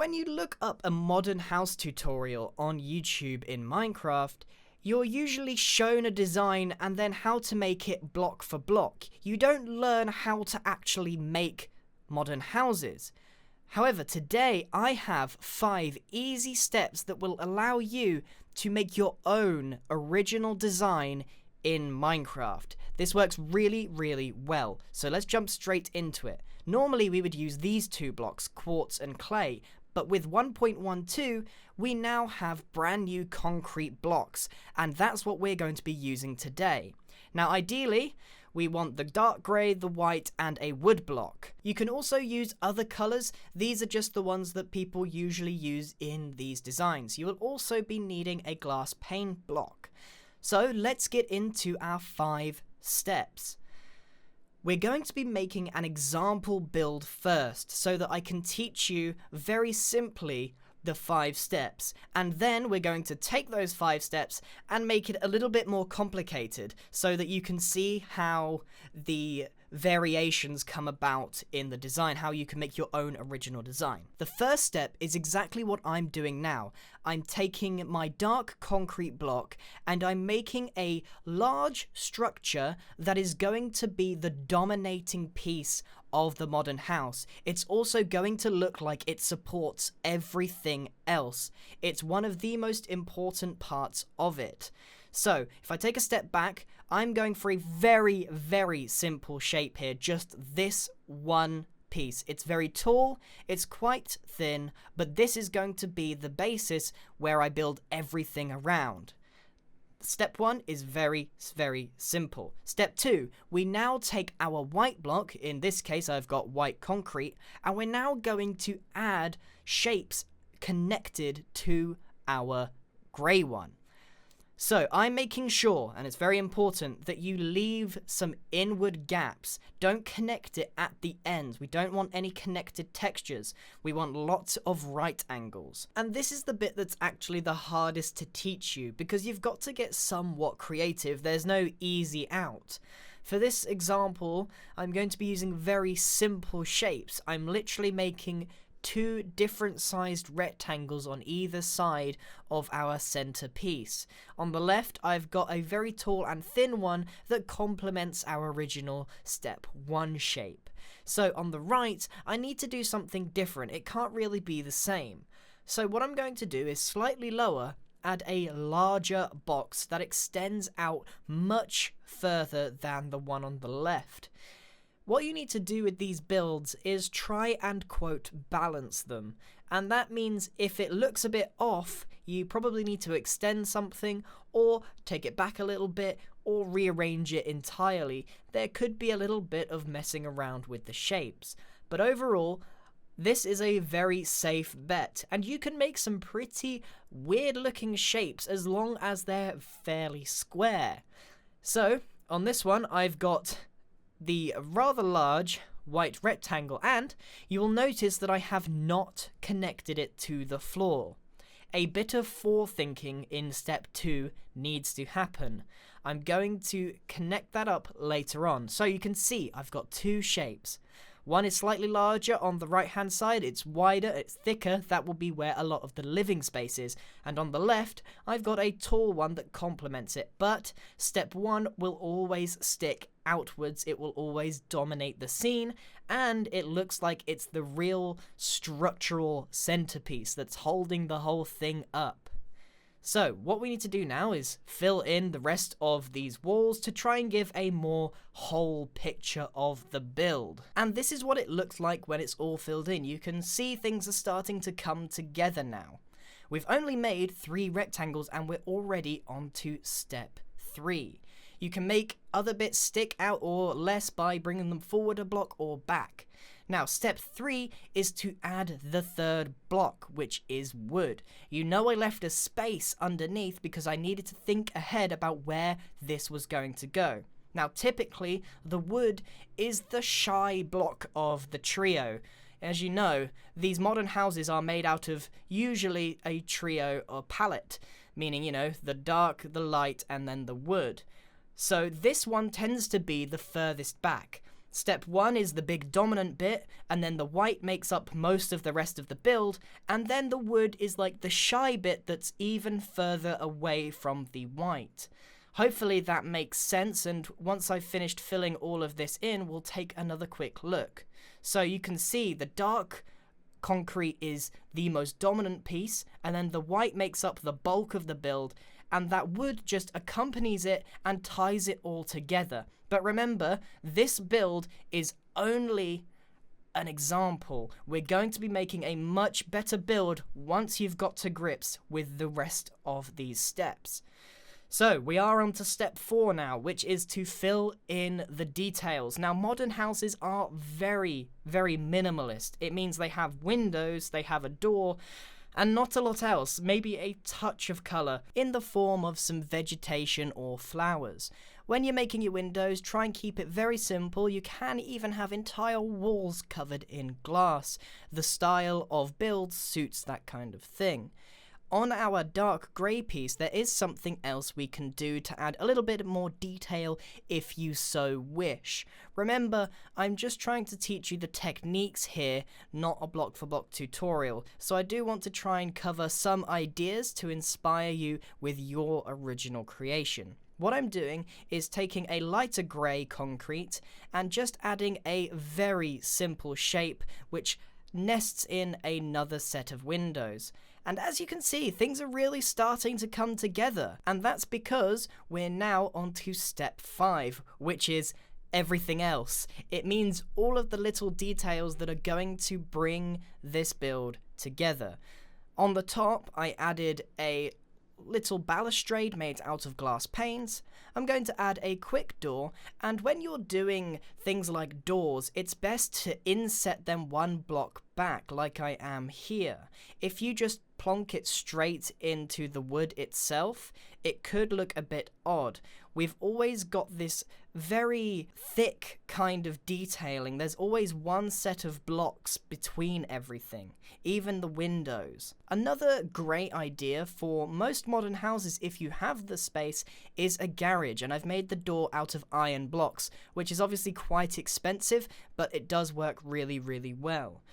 When you look up a modern house tutorial on YouTube in Minecraft, you're usually shown a design and then how to make it block for block. You don't learn how to actually make modern houses. However, today I have 5 easy steps that will allow you to make your own original design in Minecraft. This works really, really well. So let's jump straight into it. Normally we would use these 2 blocks, quartz and clay, but with 1.12, we now have brand new concrete blocks, and that's what we're going to be using today. Now, ideally, we want the dark grey, the white, and a wood block. You can also use other colours. These are just the ones that people usually use in these designs. You will also be needing a glass pane block. So let's get into our 5 steps. We're going to be making an example build first so that I can teach you very simply the 5 steps, and then we're going to take those 5 steps and make it a little bit more complicated so that you can see how the variations come about in the design, how you can make your own original design. The first step is exactly what I'm doing now. I'm taking my dark concrete block and I'm making a large structure that is going to be the dominating piece of the modern house. It's also going to look like it supports everything else. It's one of the most important parts of it. So, if I take a step back, I'm going for a very, very simple shape here, just this one piece. It's very tall, it's quite thin, but this is going to be the basis where I build everything around. Step 1 is very, very simple. Step 2, we now take our white block, in this case I've got white concrete, and we're now going to add shapes connected to our grey one. So I'm making sure, and it's very important, that you leave some inward gaps. Don't connect it at the ends. We don't want any connected textures. We want lots of right angles. And this is the bit that's actually the hardest to teach you, because you've got to get somewhat creative. There's no easy out. For this example, I'm going to be using very simple shapes. I'm literally making 2 different sized rectangles on either side of our centerpiece. On the left, I've got a very tall and thin one that complements our original step 1 shape. So on the right, I need to do something different. It can't really be the same. So what I'm going to do is slightly lower, add a larger box that extends out much further than the one on the left. What you need to do with these builds is try and, quote, balance them. And that means if it looks a bit off, you probably need to extend something, or take it back a little bit, or rearrange it entirely. There could be a little bit of messing around with the shapes. But overall, this is a very safe bet, and you can make some pretty weird looking shapes as long as they're fairly square. So, on this one, I've got the rather large white rectangle, and you will notice that I have not connected it to the floor. A bit of forethinking in step 2 needs to happen. I'm going to connect that up later on. So you can see I've got 2 shapes. One is slightly larger on the right hand side, it's wider, it's thicker, that will be where a lot of the living space is. And on the left, I've got a tall one that complements it, but step 1 will always stick outwards, it will always dominate the scene, and it looks like it's the real structural centerpiece that's holding the whole thing up. So, what we need to do now is fill in the rest of these walls to try and give a more whole picture of the build. And this is what it looks like when it's all filled in. You can see things are starting to come together now. We've only made 3 rectangles and we're already on to step 3. You can make other bits stick out or less by bringing them forward a block or back. Now, step 3 is to add the 3rd block, which is wood. You know I left a space underneath because I needed to think ahead about where this was going to go. Now, typically, the wood is the shy block of the trio. As you know, these modern houses are made out of usually a trio or palette, meaning, you know, the dark, the light, and then the wood. So this one tends to be the furthest back. Step 1 is the big dominant bit, and then the white makes up most of the rest of the build, and then the wood is like the shy bit that's even further away from the white. Hopefully that makes sense, and once I've finished filling all of this in, we'll take another quick look. So you can see the dark concrete is the most dominant piece, and then the white makes up the bulk of the build, and that wood just accompanies it and ties it all together. But remember, this build is only an example. We're going to be making a much better build once you've got to grips with the rest of these steps. So we are on to step 4 now, which is to fill in the details. Now, modern houses are very, very minimalist. It means they have windows, they have a door, and not a lot else, maybe a touch of colour in the form of some vegetation or flowers. When you're making your windows, try and keep it very simple. You can even have entire walls covered in glass. The style of build suits that kind of thing. On our dark grey piece, there is something else we can do to add a little bit more detail if you so wish. Remember, I'm just trying to teach you the techniques here, not a block for block tutorial, so I do want to try and cover some ideas to inspire you with your original creation. What I'm doing is taking a lighter grey concrete and just adding a very simple shape which nests in another set of windows. And as you can see, things are really starting to come together. And that's because we're now on to step 5, which is everything else. It means all of the little details that are going to bring this build together. On the top, I added a little balustrade made out of glass panes. I'm going to add a quick door, and when you're doing things like doors, it's best to inset them one block back like I am here. If you just plonk it straight into the wood itself, it could look a bit odd. We've always got this very thick kind of detailing. There's always one set of blocks between everything, even the windows. Another great idea for most modern houses, if you have the space, is a garage, and I've made the door out of iron blocks, which is obviously quite expensive, but it does work really, really well.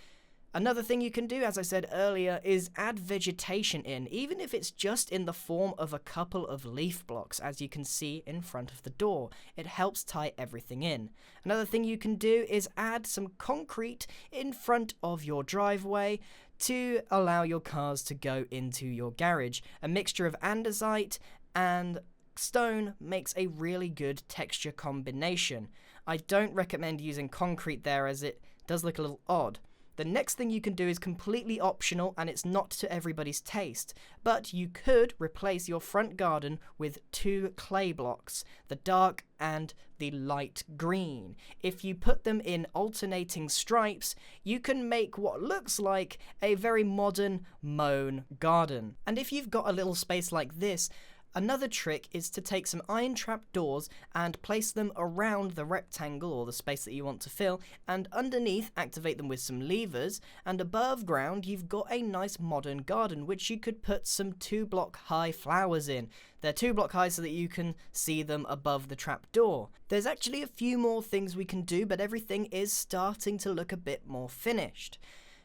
Another thing you can do, as I said earlier, is add vegetation in, even if it's just in the form of a couple of leaf blocks, as you can see in front of the door. It helps tie everything in. Another thing you can do is add some concrete in front of your driveway to allow your cars to go into your garage. A mixture of andesite and stone makes a really good texture combination. I don't recommend using concrete there, as it does look a little odd. The next thing you can do is completely optional, and it's not to everybody's taste, but you could replace your front garden with 2 clay blocks, the dark and the light green. If you put them in alternating stripes, you can make what looks like a very modern mown garden. And if you've got a little space like this, another trick is to take some iron trap doors and place them around the rectangle or the space that you want to fill, and underneath activate them with some levers, and above ground you've got a nice modern garden which you could put some 2-block high flowers in. They're 2-block high so that you can see them above the trap door. There's actually a few more things we can do, but everything is starting to look a bit more finished.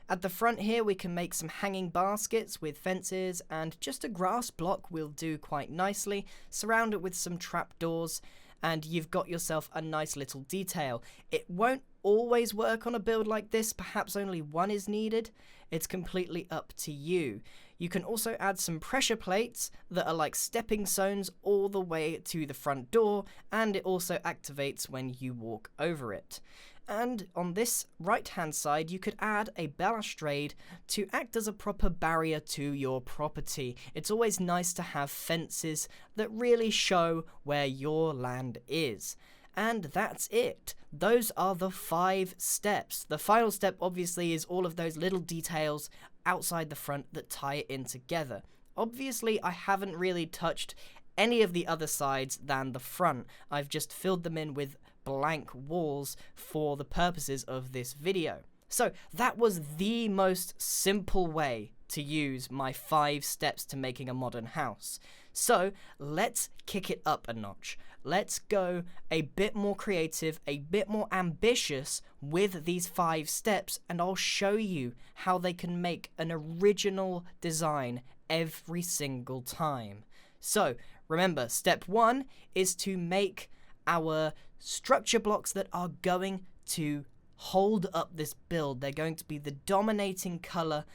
At the front here we can make some hanging baskets with fences, and just a grass block will do quite nicely. Surround it with some trapdoors and you've got yourself a nice little detail. It won't always work on a build like this, perhaps only one is needed. It's completely up to you. You can also add some pressure plates that are like stepping stones all the way to the front door, and it also activates when you walk over it. And on this right hand side you could add a balustrade to act as a proper barrier to your property. It's always nice to have fences that really show where your land is. And that's it. Those are the 5 steps. The final step obviously is all of those little details outside the front that tie it in together. Obviously I haven't really touched any of the other sides than the front. I've just filled them in with blank walls for the purposes of this video. So that was the most simple way to use my 5 steps to making a modern house. So let's kick it up a notch. Let's go a bit more creative, a bit more ambitious with these 5 steps, and I'll show you how they can make an original design every single time. So remember, step 1 is to make our structure blocks that are going to hold up this build. They're going to be the dominating color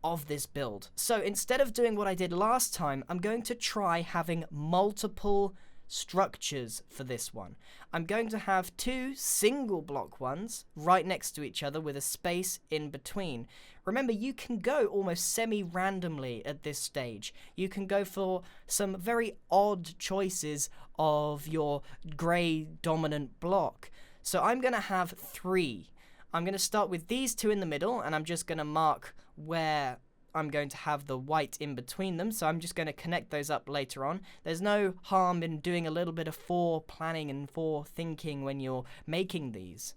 of this build. So instead of doing what I did last time, I'm going to try having multiple structures for this one. I'm going to have 2 single block ones right next to each other with a space in between. Remember, you can go almost semi-randomly at this stage. You can go for some very odd choices of your grey dominant block. So I'm going to have 3. I'm going to start with these 2 in the middle, and I'm just going to mark where I'm going to have the white in between them, so I'm just going to connect those up later on. There's no harm in doing a little bit of planning and thinking when you're making these.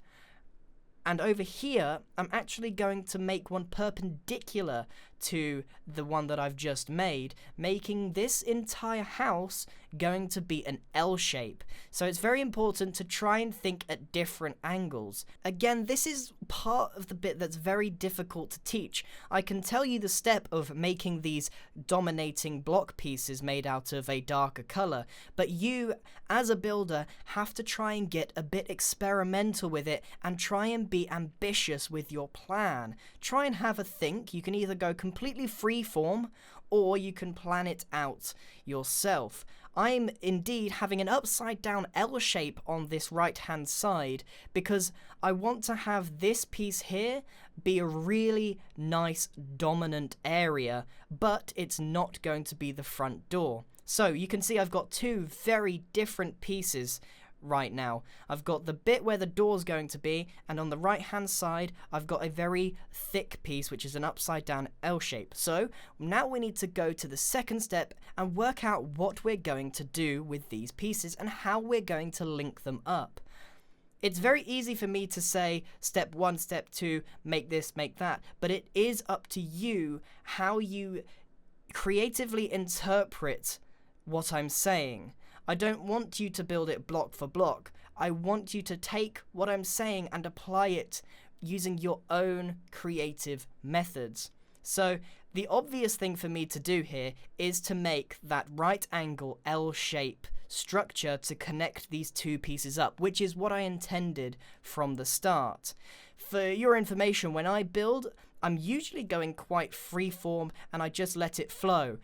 And over here, I'm actually going to make one perpendicular to the one that I've just made, making this entire house going to be an L shape. So it's very important to try and think at different angles. Again, this is part of the bit that's very difficult to teach. I can tell you the step of making these dominating block pieces made out of a darker color, but you, as a builder, have to try and get a bit experimental with it and try and be ambitious with your plan. Try and have a think. You can either go completely freeform, or you can plan it out yourself. I'm indeed having an upside down L shape on this right hand side because I want to have this piece here be a really nice dominant area, but it's not going to be the front door. So you can see I've got 2 very different pieces right now. I've got the bit where the door's going to be, and on the right hand side I've got a very thick piece which is an upside down L shape. So now we need to go to the second step and work out what we're going to do with these pieces and how we're going to link them up. It's very easy for me to say step 1, step 2, make this, make that, but it is up to you how you creatively interpret what I'm saying. I don't want you to build it block for block. I want you to take what I'm saying and apply it using your own creative methods. So the obvious thing for me to do here is to make that right angle L shape structure to connect these 2 pieces up, which is what I intended from the start. For your information, when I build, I'm usually going quite freeform and I just let it flow.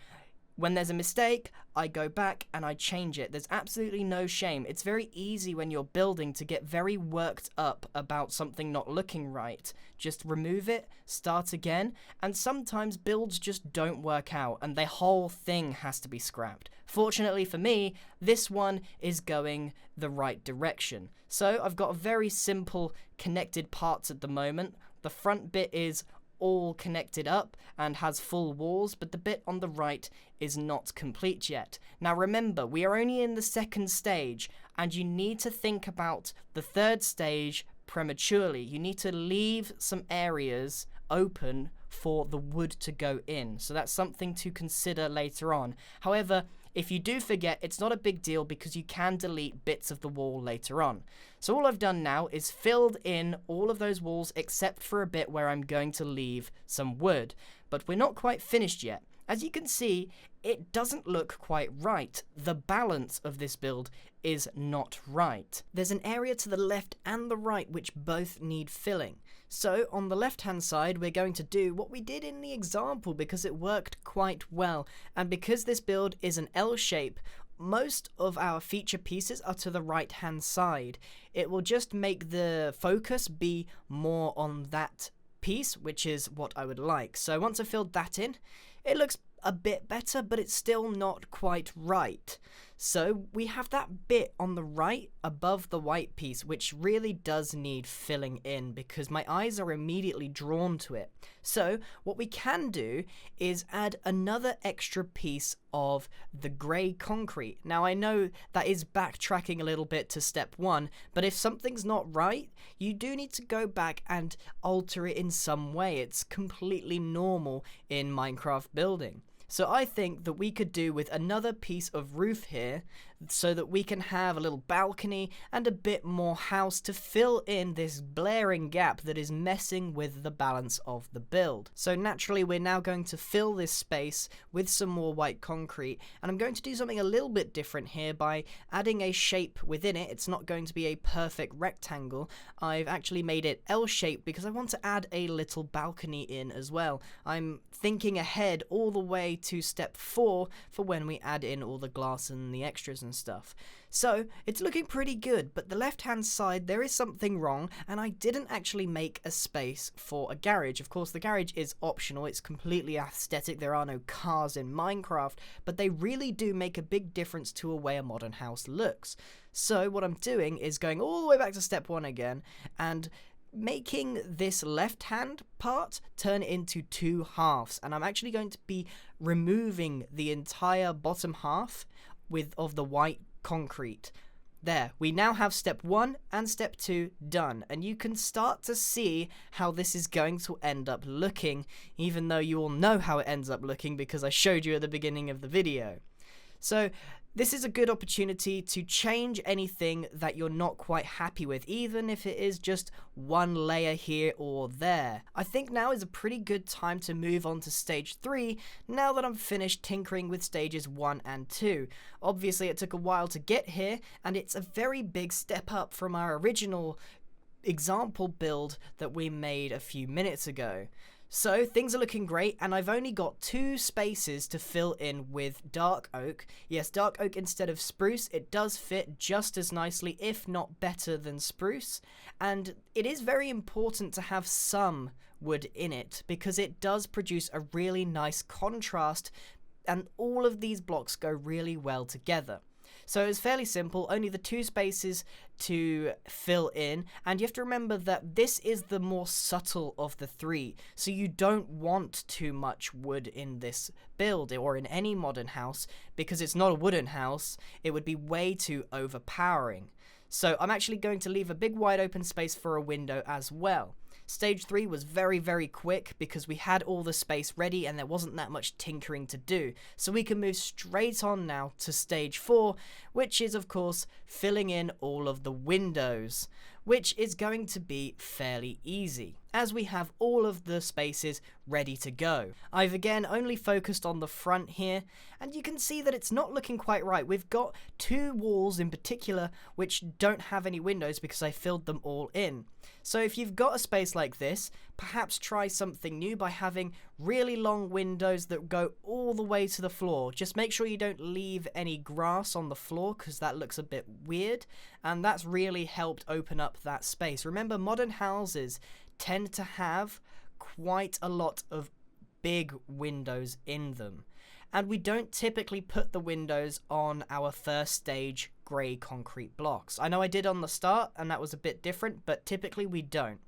When there's a mistake, I go back and I change it. There's absolutely no shame. It's very easy when you're building to get very worked up about something not looking right. Just remove it, start again, and sometimes builds just don't work out and the whole thing has to be scrapped. Fortunately for me, this one is going the right direction. So I've got very simple connected parts at the moment. The front bit is all connected up and has full walls, but the bit on the right is not complete yet. Now remember, we are only in the second stage, and you need to think about the third stage prematurely. You need to leave some areas open for the wood to go in, so that's something to consider later on. However, if you do forget, it's not a big deal because you can delete bits of the wall later on. So all I've done now is filled in all of those walls except for a bit where I'm going to leave some wood. But we're not quite finished yet. As you can see, it doesn't look quite right. The balance of this build is not right. There's an area to the left and the right which both need filling. So on the left hand side, we're going to do what we did in the example because it worked quite well. And because this build is an L shape, most of our feature pieces are to the right hand side. It will just make the focus be more on that piece, which is what I would like. So once I filled that in, it looks a bit better, but it's still not quite right. So we have that bit on the right above the white piece, which really does need filling in because my eyes are immediately drawn to it. So what we can do is add another extra piece of the grey concrete. Now I know that is backtracking a little bit to step 1, but if something's not right, you do need to go back and alter it in some way. It's completely normal in Minecraft building. So I think that we could do with another piece of roof here so that we can have a little balcony and a bit more house to fill in this blaring gap that is messing with the balance of the build. So naturally we're now going to fill this space with some more white concrete, and I'm going to do something a little bit different here by adding a shape within it. It's not going to be a perfect rectangle. I've actually made it L-shaped because I want to add a little balcony in as well. I'm thinking ahead all the way to step 4 for when we add in all the glass and the extras and stuff. So it's looking pretty good, but the left hand side there is something wrong, and I didn't actually make a space for a garage. Of course the garage is optional, it's completely aesthetic, there are no cars in Minecraft, but they really do make a big difference to a way a modern house looks. So what I'm doing is going all the way back to step 1 again and making this left hand part turn into 2 halves, and I'm actually going to be removing the entire bottom half of the white concrete. There, we now have step 1 and step 2 done, and you can start to see how this is going to end up looking, even though you all know how it ends up looking because I showed you at the beginning of the video. So this is a good opportunity to change anything that you're not quite happy with, even if it is just one layer here or there. I think now is a pretty good time to move on to stage 3, now that I'm finished tinkering with stages 1 and 2. Obviously it took a while to get here, and it's a very big step up from our original example build that we made a few minutes ago. So things are looking great, and I've only got 2 spaces to fill in with dark oak. Yes, dark oak instead of spruce. It does fit just as nicely, if not better than spruce. And it is very important to have some wood in it because it does produce a really nice contrast, and all of these blocks go really well together. So it's fairly simple, only the 2 spaces to fill in, and you have to remember that this is the more subtle of the 3, so you don't want too much wood in this build or in any modern house, because it's not a wooden house, it would be way too overpowering. So I'm actually going to leave a big wide open space for a window as well. Stage 3 was very, very quick because we had all the space ready and there wasn't that much tinkering to do. So we can move straight on now to stage 4, which is of course filling in all of the windows, which is going to be fairly easy, as we have all of the spaces ready to go. I've again only focused on the front here, and you can see that it's not looking quite right. We've got 2 walls in particular which don't have any windows because I filled them all in. So if you've got a space like this, perhaps try something new by having really long windows that go all the way to the floor. Just make sure you don't leave any grass on the floor because that looks a bit weird, and that's really helped open up that space. Remember, modern houses tend to have quite a lot of big windows in them, and we don't typically put the windows on our first stage grey concrete blocks. I know I did on the start and that was a bit different, but typically we don't.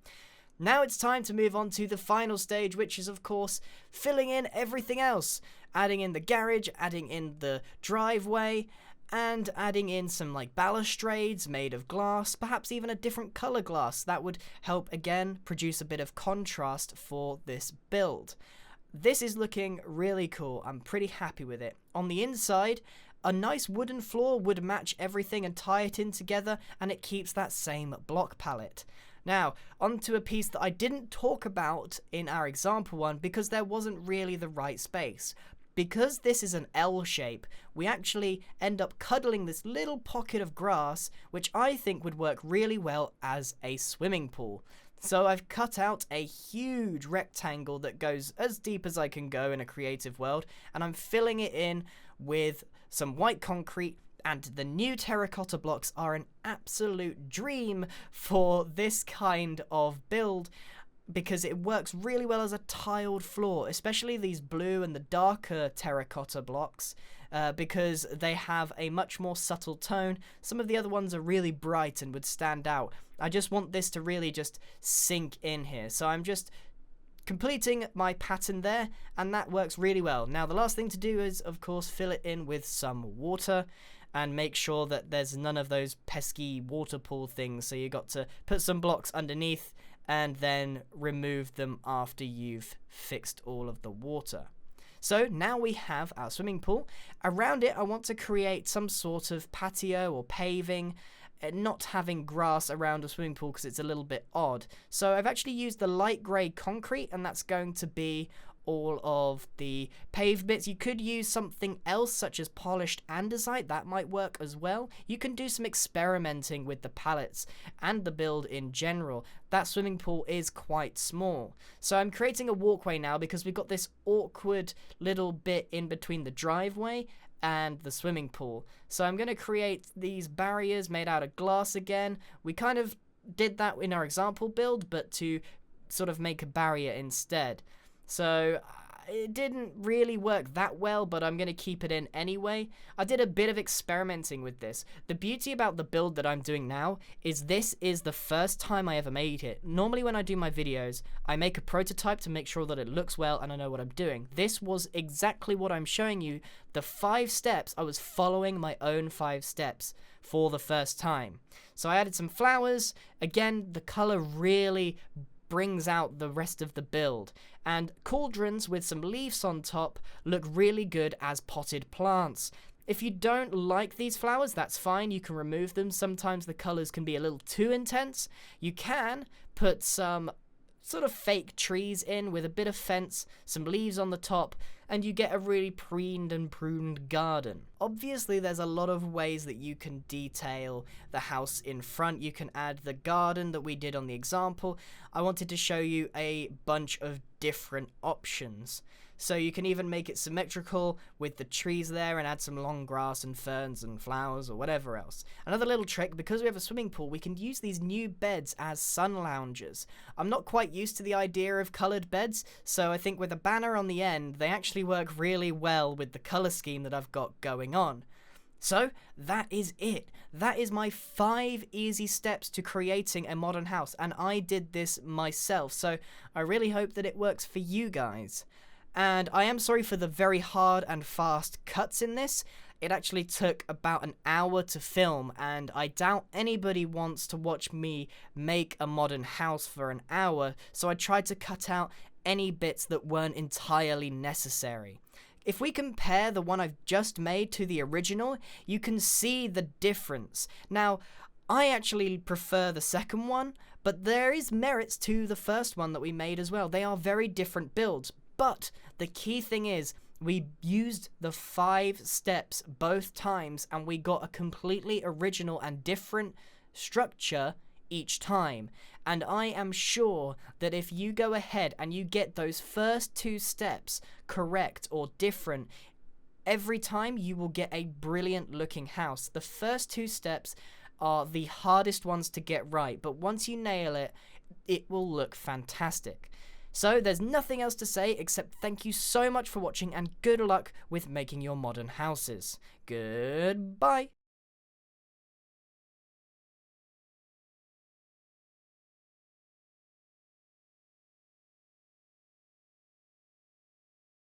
Now it's time to move on to the final stage, which is of course filling in everything else, adding in the garage, adding in the driveway, and adding in some like balustrades made of glass, perhaps even a different color glass. That would help again produce a bit of contrast for this build. This is looking really cool. I'm pretty happy with it. On the inside, a nice wooden floor would match everything and tie it in together, and it keeps that same block palette. Now, onto a piece that I didn't talk about in our example one because there wasn't really the right space. Because this is an L shape, we actually end up cuddling this little pocket of grass, which I think would work really well as a swimming pool. So I've cut out a huge rectangle that goes as deep as I can go in a creative world, and I'm filling it in with some white concrete, and the new terracotta blocks are an absolute dream for this kind of build, because it works really well as a tiled floor, especially these blue and the darker terracotta blocks, because they have a much more subtle tone. Some of the other ones are really bright and would stand out. I just want this to really just sink in here, so I'm just completing my pattern there, and that works really well. Now the last thing to do is of course fill it in with some water and make sure that there's none of those pesky water pool things, so you got to put some blocks underneath and then remove them after you've fixed all of the water. So now we have our swimming pool. Around it, I want to create some sort of patio or paving, not having grass around a swimming pool because it's a little bit odd. So I've actually used the light grey concrete, and that's going to be all of the paved bits. You could use something else such as polished andesite, that might work as well. You can do some experimenting with the pallets and the build in general. That swimming pool is quite small. So I'm creating a walkway now because we've got this awkward little bit in between the driveway and the swimming pool. So I'm going to create these barriers made out of glass again. We kind of did that in our example build, but to sort of make a barrier instead. So it didn't really work that well, but I'm going to keep it in anyway. I did a bit of experimenting with this. The beauty about the build that I'm doing now is this is the first time I ever made it. Normally when I do my videos, I make a prototype to make sure that it looks well and I know what I'm doing. This was exactly what I'm showing you. The 5 steps, I was following my own 5 steps for the first time. So I added some flowers. Again, the color really brings out the rest of the build, and cauldrons with some leaves on top look really good as potted plants. If you don't like these flowers, that's fine, you can remove them. Sometimes the colors can be a little too intense. You can put some sort of fake trees in with a bit of fence, some leaves on the top, and you get a really preened and pruned garden. Obviously, there's a lot of ways that you can detail the house in front. You can add the garden that we did on the example. I wanted to show you a bunch of different options. So you can even make it symmetrical with the trees there and add some long grass and ferns and flowers or whatever else. Another little trick, because we have a swimming pool, we can use these new beds as sun loungers. I'm not quite used to the idea of coloured beds, so I think with a banner on the end, they actually work really well with the colour scheme that I've got going on. So that is it. That is my 5 easy steps to creating a modern house, and I did this myself, so I really hope that it works for you guys. And I am sorry for the very hard and fast cuts in this. It actually took about an hour to film, and I doubt anybody wants to watch me make a modern house for an hour, so I tried to cut out any bits that weren't entirely necessary. If we compare the one I've just made to the original, you can see the difference. Now, I actually prefer the second one, but there is merits to the first one that we made as well. They are very different builds. But the key thing is, we used the 5 steps both times and we got a completely original and different structure each time. And I am sure that if you go ahead and you get those first 2 steps correct or different, every time you will get a brilliant looking house. The first 2 steps are the hardest ones to get right, but once you nail it, it will look fantastic. So there's nothing else to say except thank you so much for watching and good luck with making your modern houses. Goodbye.